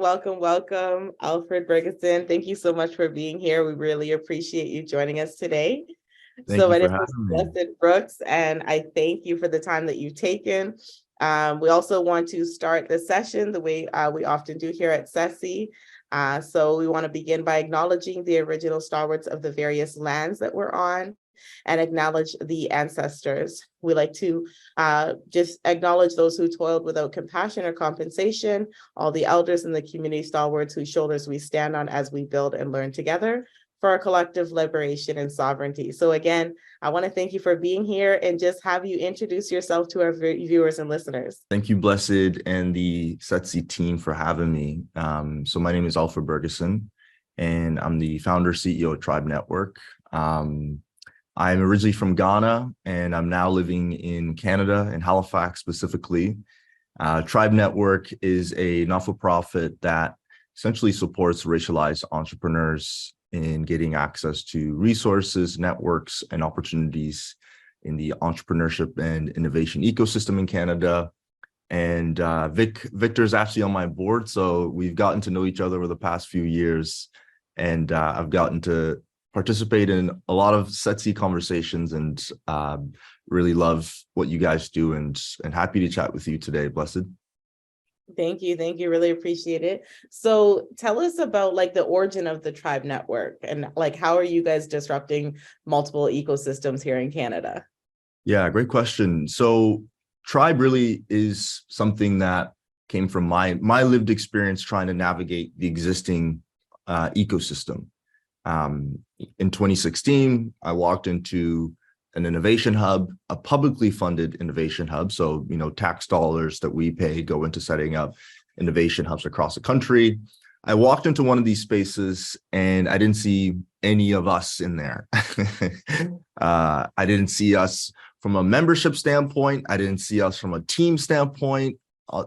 Welcome, welcome, Alfred Burgesson. Thank you so much for being here. We really appreciate you joining us today. Thank you My for name is having me. Blessed Brooks, and I thank you for the time that you've taken. We also want to start the session the way we often do here at SETSI. So we want to begin by acknowledging the original stalwarts of the various lands that we're on and acknowledge the ancestors. We like to just acknowledge those who toiled without compassion or compensation, all the elders and the community stalwarts whose shoulders we stand on as we build and learn together for our collective liberation and sovereignty. So again, I want to thank you for being here and just have you introduce yourself to our viewers and listeners. Thank you, Blessed, and the SETSI team for having me. So my name is Alfred Burgesson, and I'm the founder CEO of Tribe Network. I'm originally from Ghana, and I'm now living in Canada, in Halifax specifically. Tribe Network is a not-for-profit that essentially supports racialized entrepreneurs in getting access to resources, networks, and opportunities in the entrepreneurship and innovation ecosystem in Canada. And Victor is actually on my board, so we've gotten to know each other over the past few years, and I've gotten to participate in a lot of SETSI conversations and really love what you guys do, and happy to chat with you today, Blessed. Thank you. Really appreciate it. So tell us about the origin of the Tribe Network and how are you guys disrupting multiple ecosystems here in Canada? Yeah, great question. So Tribe really is something that came from my lived experience trying to navigate the existing ecosystem. In 2016, I walked into an innovation hub, a publicly funded innovation hub. So, tax dollars that we pay go into setting up innovation hubs across the country. I walked into one of these spaces and I didn't see any of us in there. I didn't see us from a membership standpoint. I didn't see us from a team standpoint.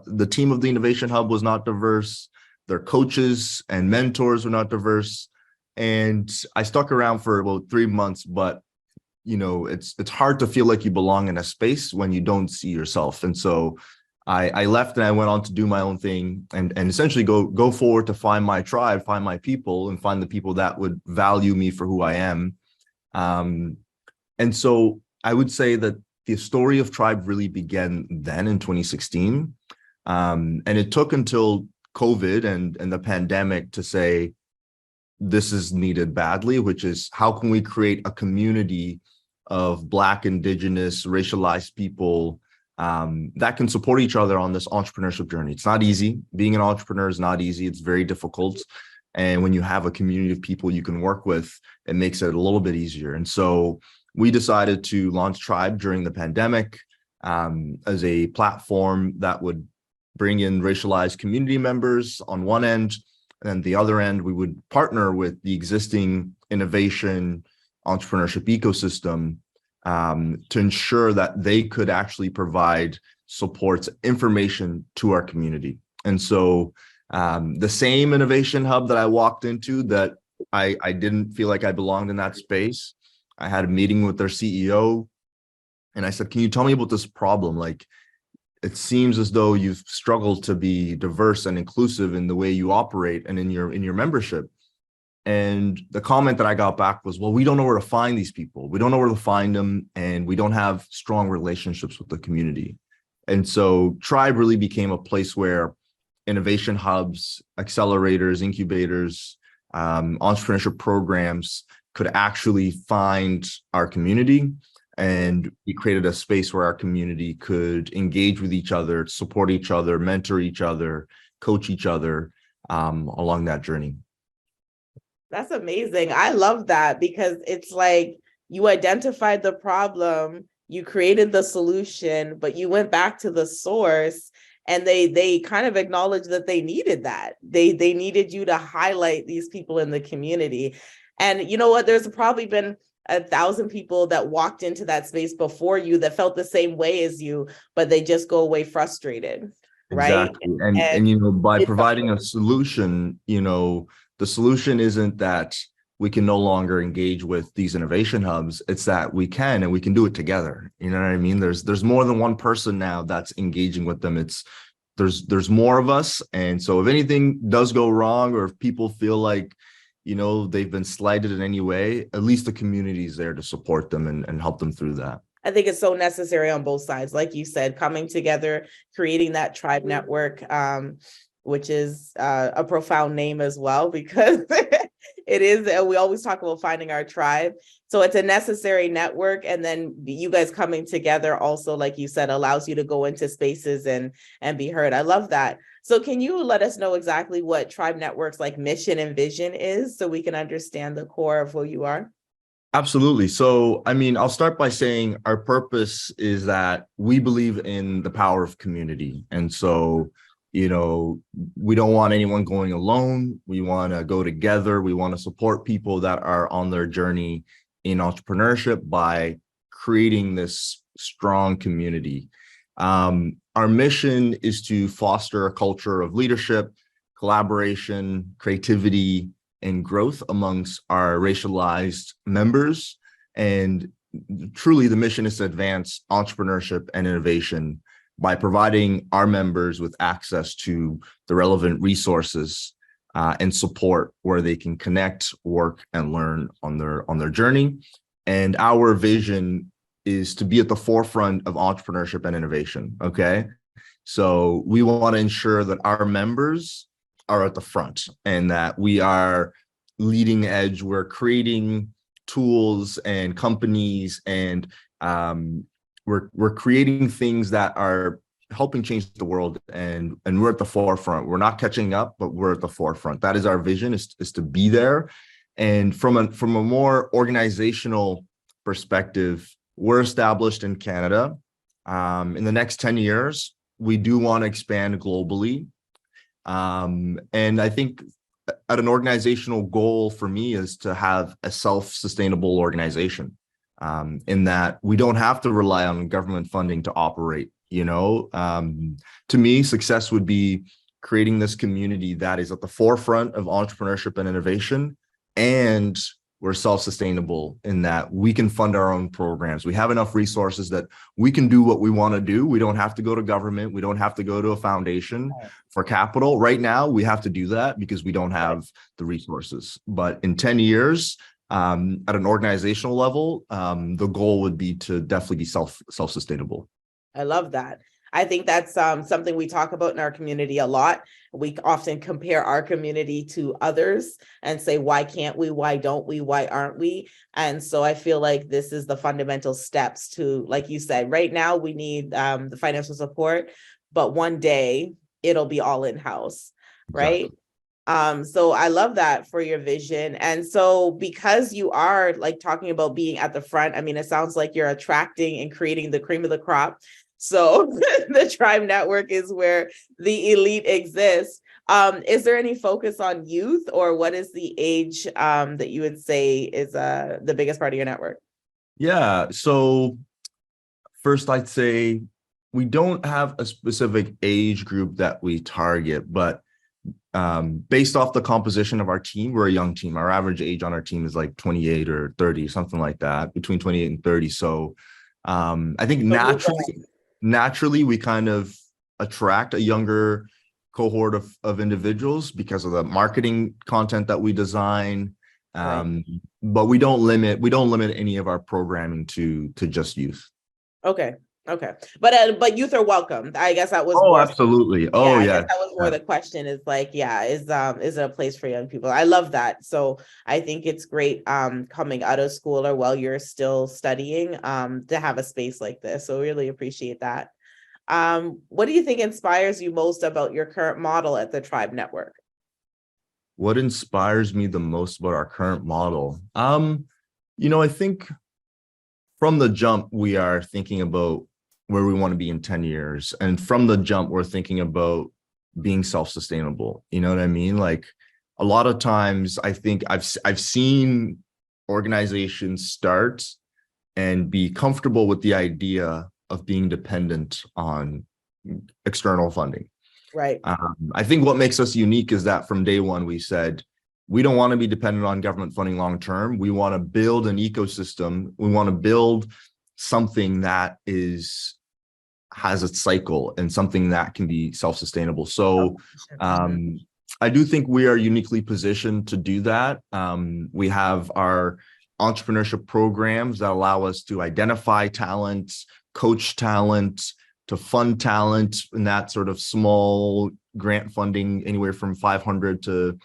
The team of the innovation hub was not diverse. Their coaches and mentors were not diverse. And I stuck around for about 3 months, but it's hard to feel like you belong in a space when you don't see yourself. And so I left and I went on to do my own thing and essentially go forward to find my tribe, find my people, and find the people that would value me for who I am. And so I would say that the story of Tribe really began then in 2016. And it took until COVID and the pandemic to say, this is needed badly, which is how can we create a community of Black, Indigenous, racialized people that can support each other on this entrepreneurship journey. It's not easy. Being an entrepreneur is not easy. It's very difficult. And when you have a community of people you can work with, it makes it a little bit easier. And so we decided to launch Tribe during the pandemic as a platform that would bring in racialized community members on one end, and the other end, we would partner with the existing innovation entrepreneurship ecosystem to ensure that they could actually provide supports, information to our community. And so the same innovation hub that I walked into that I didn't feel like I belonged in that space, I had a meeting with their CEO and I said, can you tell me about this problem? It seems as though you've struggled to be diverse and inclusive in the way you operate and in your membership. And the comment that I got back was, well, we don't know where to find these people. We don't know where to find them, and we don't have strong relationships with the community. And so Tribe really became a place where innovation hubs, accelerators, incubators, entrepreneurship programs could actually find our community. And we created a space where our community could engage with each other, support each other, mentor each other, coach each other along that journey. That's amazing. I love that because it's like you identified the problem, you created the solution, but you went back to the source and they kind of acknowledged that they needed that. They needed you to highlight these people in the community. And you know what? There's probably been 1,000 people that walked into that space before you that felt the same way as you, but they just go away frustrated, right? Exactly. And by providing a solution, the solution isn't that we can no longer engage with these innovation hubs. It's that we can, and we can do it together. You know what I mean? There's more than one person now that's engaging with them. It's there's more of us. And so if anything does go wrong, or if people feel like, they've been slighted in any way, at least the community is there to support them and help them through that. I think it's so necessary on both sides. Like you said, coming together, creating that tribe network, which is a profound name as well, because it is, we always talk about finding our tribe. So it's a necessary network. And then you guys coming together also, like you said, allows you to go into spaces and be heard. I love that. So can you let us know exactly what Tribe Network's like mission and vision is, so we can understand the core of who you are? Absolutely. So, I'll start by saying our purpose is that we believe in the power of community. And so, we don't want anyone going alone. We want to go together. We want to support people that are on their journey in entrepreneurship by creating this strong community. Our mission is to foster a culture of leadership, collaboration, creativity, and growth amongst our racialized members. And truly, the mission is to advance entrepreneurship and innovation by providing our members with access to the relevant resources and support where they can connect, work, and learn on their journey. And our vision is to be at the forefront of entrepreneurship and innovation. Okay, so we want to ensure that our members are at the front and that we are leading edge. We're creating tools and companies, and we're creating things that are helping change the world, and we're at the forefront. We're not catching up, but we're at the forefront. That is our vision, is to be there. And from a more organizational perspective, we're established in Canada. In the next 10 years, we do want to expand globally. And I think at an organizational goal for me is to have a self-sustainable organization, in that we don't have to rely on government funding to operate. To me, success would be creating this community that is at the forefront of entrepreneurship and innovation, and we're self-sustainable in that we can fund our own programs. We have enough resources that we can do what we want to do. We don't have to go to government. We don't have to go to a foundation for capital. Right now, we have to do that because we don't have the resources. But in 10 years, at an organizational level, the goal would be to definitely be self-sustainable. I love that. I think that's something we talk about in our community a lot. We often compare our community to others and say, why can't we? Why don't we? Why aren't we? And so I feel like this is the fundamental steps to, like you said, right now we need the financial support, but one day it'll be all in-house, right? Exactly. So I love that for your vision. And so because you are like talking about being at the front, it sounds like you're attracting and creating the cream of the crop. So the Tribe Network is where the elite exists. Is there any focus on youth, or what is the age that you would say is the biggest part of your network? Yeah, so first I'd say we don't have a specific age group that we target, but based off the composition of our team, we're a young team. Our average age on our team is like 28 or 30, something like that, between 28 and 30. So I think naturally we kind of attract a younger cohort of individuals because of the marketing content that we design. But we don't limit any of our programming to just youth. Okay. But youth are welcome. I guess that was absolutely. I guess that was more the question, is like, is it a place for young people? I love that. So I think it's great coming out of school or while you're still studying to have a space like this. So really appreciate that. What do you think inspires you most about your current model at the Tribe Network? What inspires me the most about our current model? I think from the jump, we are thinking about where we want to be in 10 years. And from the jump, we're thinking about being self-sustainable. You know what I mean? Like a lot of times, I think I've seen organizations start and be comfortable with the idea of being dependent on external funding. Right. I think what makes us unique is that from day one, we said, we don't want to be dependent on government funding long-term. We want to build an ecosystem. We want to build something that is has a cycle and something that can be self-sustainable. So Mhm. I do think we are uniquely positioned to do that. We have our entrepreneurship programs that allow us to identify talent, coach talent, to fund talent in that sort of small grant funding, anywhere from 500 to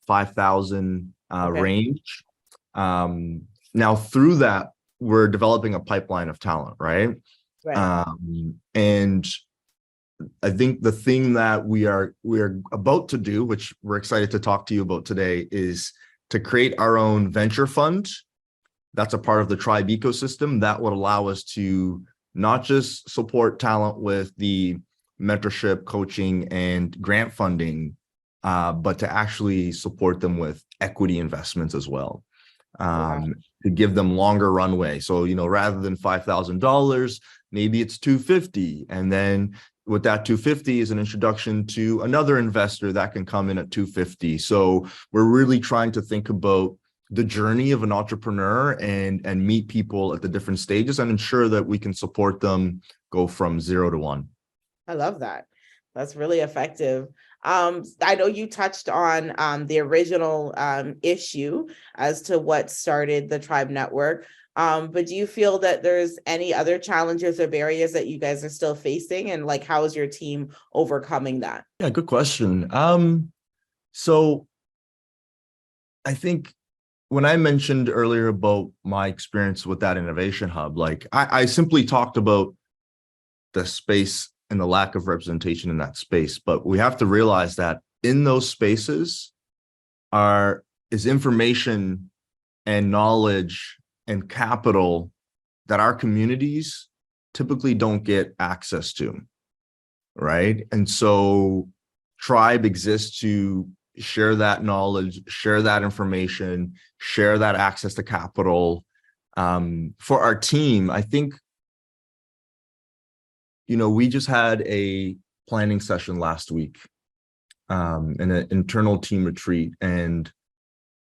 5,000 Okay, range. Now through that, we're developing a pipeline of talent, right? right. And I think the thing that we're about to do, which we're excited to talk to you about today, is to create our own venture fund. That's a part of the Tribe ecosystem that would allow us to not just support talent with the mentorship, coaching, and grant funding, but to actually support them with equity investments as well, Wow. to give them longer runway. So, rather than $5,000, maybe it's 250, and then with that 250 is an introduction to another investor that can come in at 250. So we're really trying to think about the journey of an entrepreneur and meet people at the different stages and ensure that we can support them go from 0 to 1. I love that. That's really effective. I know you touched on the original issue as to what started the Tribe Network. But do you feel that there's any other challenges or barriers that you guys are still facing? And like, how is your team overcoming that? Yeah, good question. So I think when I mentioned earlier about my experience with that innovation hub, like I simply talked about the space and the lack of representation in that space, but we have to realize that in those spaces is information and knowledge and capital that our communities typically don't get access to, right? And so Tribe exists to share that knowledge, share that information, share that access to capital. For our team, I think, we just had a planning session last week, and an internal team retreat. And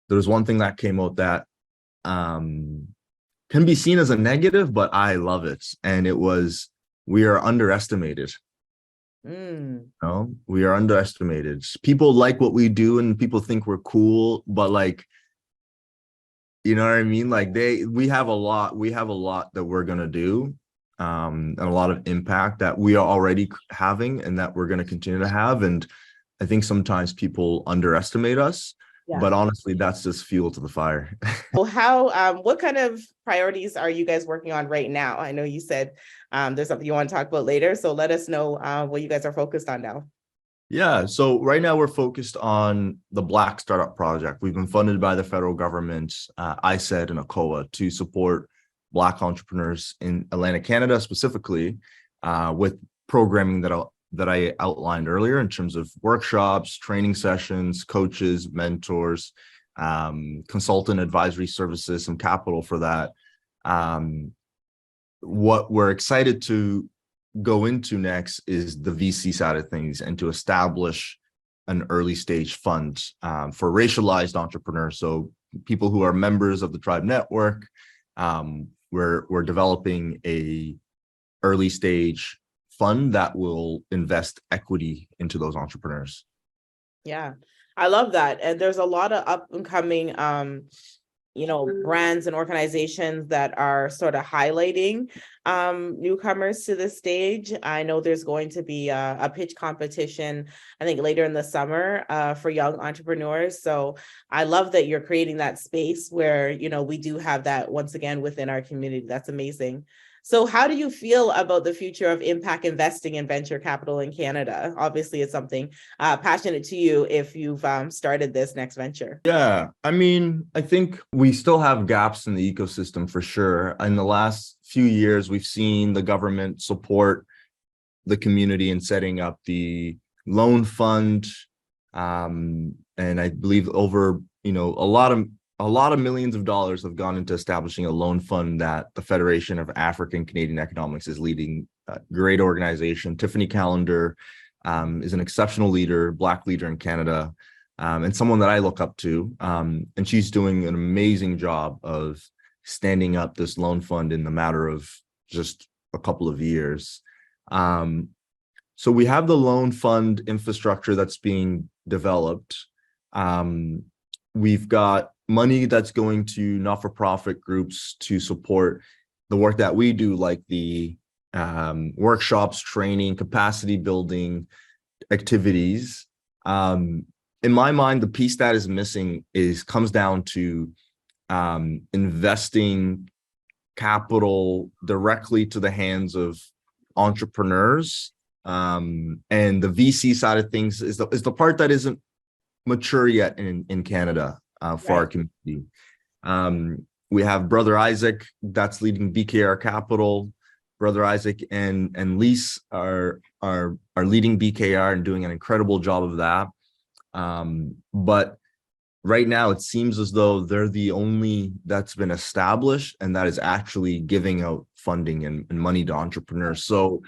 there was one thing that came out that can be seen as a negative, but I love it. And it was, we are underestimated. We are underestimated. People like what we do and people think we're cool, but like, you know what I mean? Like we have a lot that we're going to do, and a lot of impact that we are already having and that we're going to continue to have. And I think sometimes people underestimate us, Yeah. but honestly, that's just fuel to the fire. Well, what kind of priorities are you guys working on right now? I know you said there's something you want to talk about later, so let us know what you guys are focused on now. Yeah, so right now we're focused on the Black Startup Project. We've been funded by the federal government, ISED and ACOA, to support Black entrepreneurs in Atlantic Canada, specifically with programming that I outlined earlier in terms of workshops, training sessions, coaches, mentors, consultant advisory services, some capital for that. What we're excited to go into next is the VC side of things, and to establish an early stage fund for racialized entrepreneurs. So people who are members of the Tribe Network, we're developing a early stage fund that will invest equity into those entrepreneurs. Yeah, I love that. And there's a lot of up and coming brands and organizations that are sort of highlighting newcomers to the stage. I know there's going to be a pitch competition, I think later in the summer, for young entrepreneurs. So I love that you're creating that space where, we do have that once again within our community. That's amazing. So how do you feel about the future of impact investing in venture capital in Canada? Obviously, it's something passionate to you if you've started this next venture. Yeah, I mean, I think we still have gaps in the ecosystem for sure. In the last few years, we've seen the government support the community in setting up the loan fund. And I believe over, a lot of millions of dollars have gone into establishing a loan fund that the Federation of African Canadian Economics is leading. A great organization. Tiffany Callender is an exceptional leader, Black leader in Canada, and someone that I look up to. And she's doing an amazing job of standing up this loan fund in the matter of just a couple of years. So we have the loan fund infrastructure that's being developed. We've got money that's going to not-for-profit groups to support the work that we do, like the workshops, training, capacity building activities. In my mind, the piece that is missing comes down to investing capital directly to the hands of entrepreneurs. And the VC side of things is the part that isn't mature yet in Canada for our community. We have Brother Isaac that's leading BKR Capital. Brother Isaac and Lise are leading BKR and doing an incredible job of that. But right now, it seems as though they're the only that's been established and that is actually giving out funding and money to entrepreneurs. So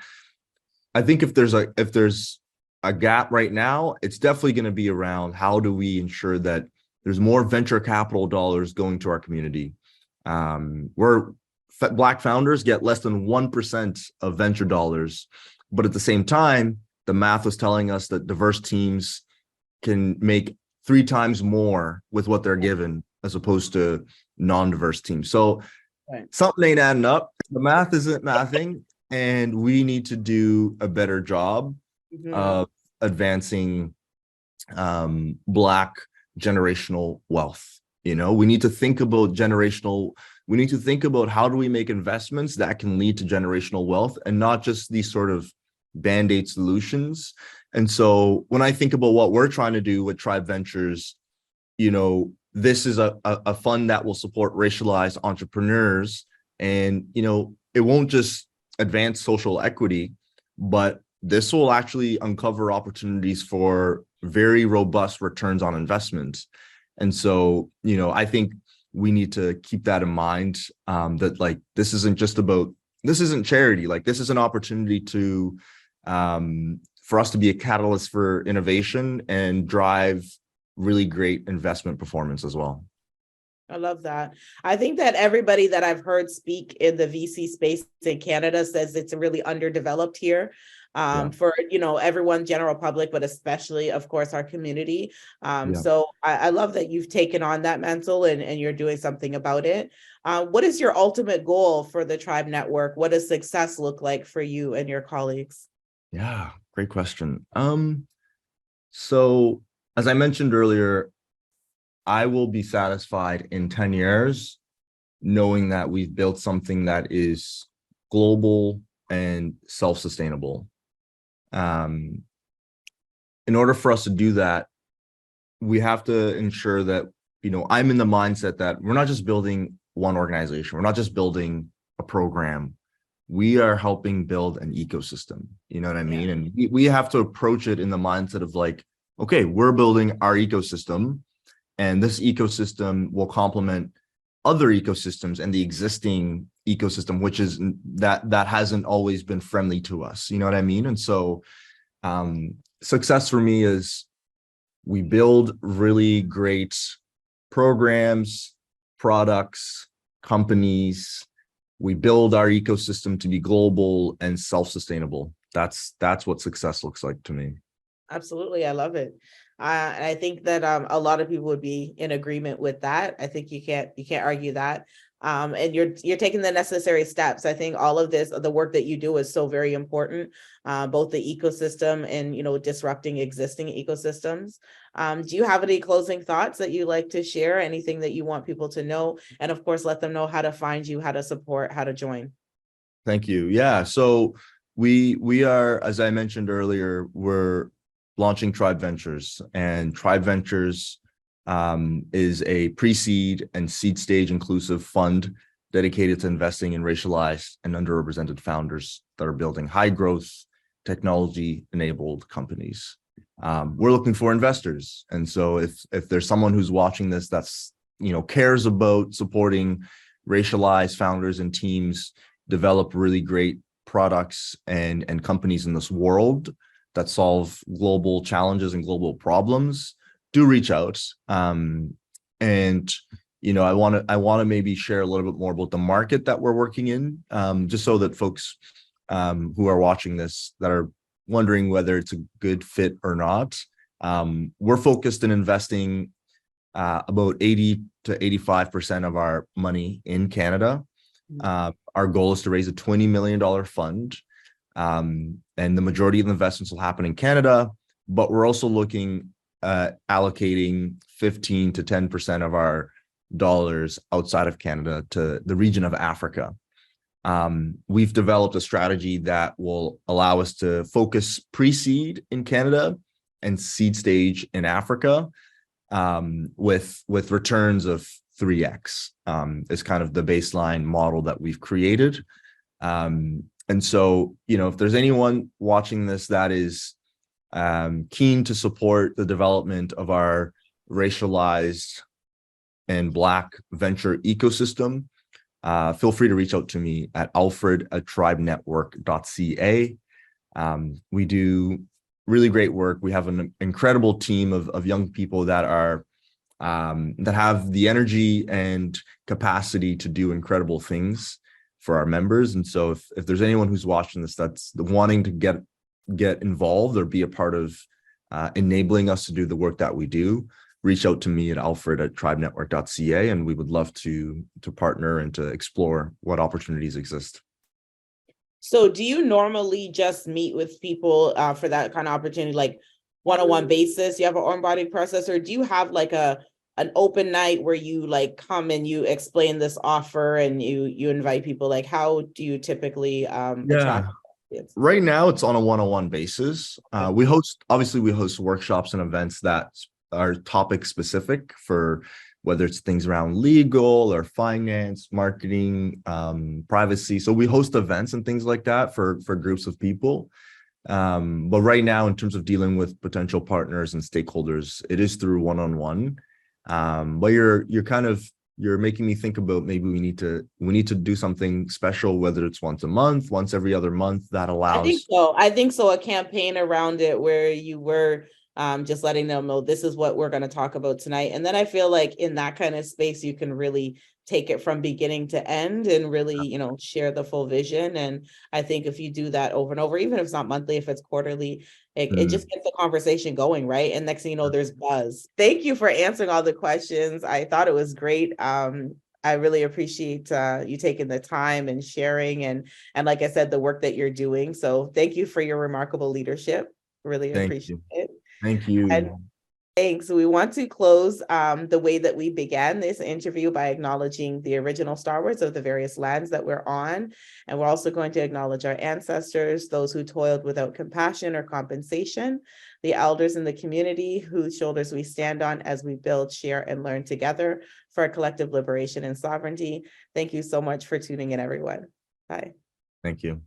I think if there's a gap right now, it's definitely going to be around how do we ensure that there's more venture capital dollars going to our community. Black founders get less than 1% of venture dollars, but at the same time, the math was telling us that diverse teams can make 3 times more with what they're given as opposed to non-diverse teams. So something ain't adding up. The math isn't mathing, and we need to do a better job of advancing Black generational wealth. We need to think about we need to think about how do we make investments that can lead to generational wealth and not just these sort of band-aid solutions. And so when I think about what we're trying to do with Tribe Ventures, this is a fund that will support racialized entrepreneurs. And, it won't just advance social equity, but this will actually uncover opportunities for very robust returns on investment. And so, I think we need to keep that in mind, that this isn't charity. This is an opportunity to, for us to be a catalyst for innovation and drive really great investment performance as well. I love that. I think that everybody that I've heard speak in the VC space in Canada says it's really underdeveloped here. For everyone, general public, but especially, of course, our community. So I love that you've taken on that mantle and you're doing something about it. What is your ultimate goal for the Tribe Network? What does success look like for you and your colleagues? Yeah, great question. So as I mentioned earlier, I will be satisfied in 10 years knowing that we've built something that is global and self-sustainable. In order for us to do that, we have to ensure that, I'm in the mindset that we're not just building one organization. We're not just building a program. We are helping build an ecosystem. You know what I mean? Yeah. And we have to approach it in the mindset of okay, we're building our ecosystem, and this ecosystem will complement other ecosystems and the existing ecosystem, which is that hasn't always been friendly to us. You know what I mean? And so success for me is we build really great programs, products, companies. We build our ecosystem to be global and self-sustainable. That's what success looks like to me. Absolutely. I love it. And I think that a lot of people would be in agreement with that. I think you can't argue that. And you're taking the necessary steps. I think all of this, the work that you do is so very important, both the ecosystem and, disrupting existing ecosystems. Do you have any closing thoughts that you like to share? Anything that you want people to know? And of course, let them know how to find you, how to support, how to join. Thank you. Yeah. So we are, as I mentioned earlier, we're launching Tribe Ventures, and Tribe Ventures is a pre-seed and seed stage inclusive fund dedicated to investing in racialized and underrepresented founders that are building high growth technology enabled companies. We're looking for investors. And so if there's someone who's watching this that's, cares about supporting racialized founders and teams develop really great products and companies in this world that solve global challenges and global problems, do reach out. And I want to maybe share a little bit more about the market that we're working in, just so that folks who are watching this that are wondering whether it's a good fit or not. We're focused in investing about 80 to 85% of our money in Canada. Our goal is to raise a $20 million fund, and the majority of the investments will happen in Canada, but we're also looking at allocating 15 to 10% of our dollars outside of Canada to the region of Africa. We've developed a strategy that will allow us to focus pre-seed in Canada and seed stage in Africa, with returns of 3x is kind of the baseline model that we've created. And so, if there's anyone watching this that is keen to support the development of our racialized and Black venture ecosystem, feel free to reach out to me at alfred@tribenetwork.ca. We do really great work. We have an incredible team of young people that are that have the energy and capacity to do incredible things for our members. And so if there's anyone who's watching this that's wanting to get involved or be a part of enabling us to do the work that we do, reach out to me at alfred@tribenetwork.ca, and we would love to partner and to explore what opportunities exist. So do you normally just meet with people for that kind of opportunity, like one-on-one basis? You have an onboarding process, or do you have like an open night where you like come and you explain this offer and you invite people? Like, how do you typically attract kids? Right now it's on a one-on-one basis. We host workshops and events that are topic specific, for whether it's things around legal or finance, marketing, privacy. So we host events and things like that for groups of people. But right now, in terms of dealing with potential partners and stakeholders, it is through one-on-one. But you're making me think about, maybe we need to do something special, whether it's once a month, once every other month, that allows. I think so. A campaign around it where you were just letting them know this is what we're going to talk about tonight. And then I feel like in that kind of space, you can really take it from beginning to end and really, share the full vision. And I think if you do that over and over, even if it's not monthly, if it's quarterly, it just gets the conversation going, right? And next thing you know, there's buzz. Thank you for answering all the questions. I thought it was great. I really appreciate you taking the time and sharing, and like I said, the work that you're doing. So thank you for your remarkable leadership. Really appreciate it. Thank you. And thanks. We want to close the way that we began this interview by acknowledging the original Star Wars of the various lands that we're on. And we're also going to acknowledge our ancestors, those who toiled without compassion or compensation, the elders in the community whose shoulders we stand on as we build, share, and learn together for our collective liberation and sovereignty. Thank you so much for tuning in, everyone. Bye. Thank you.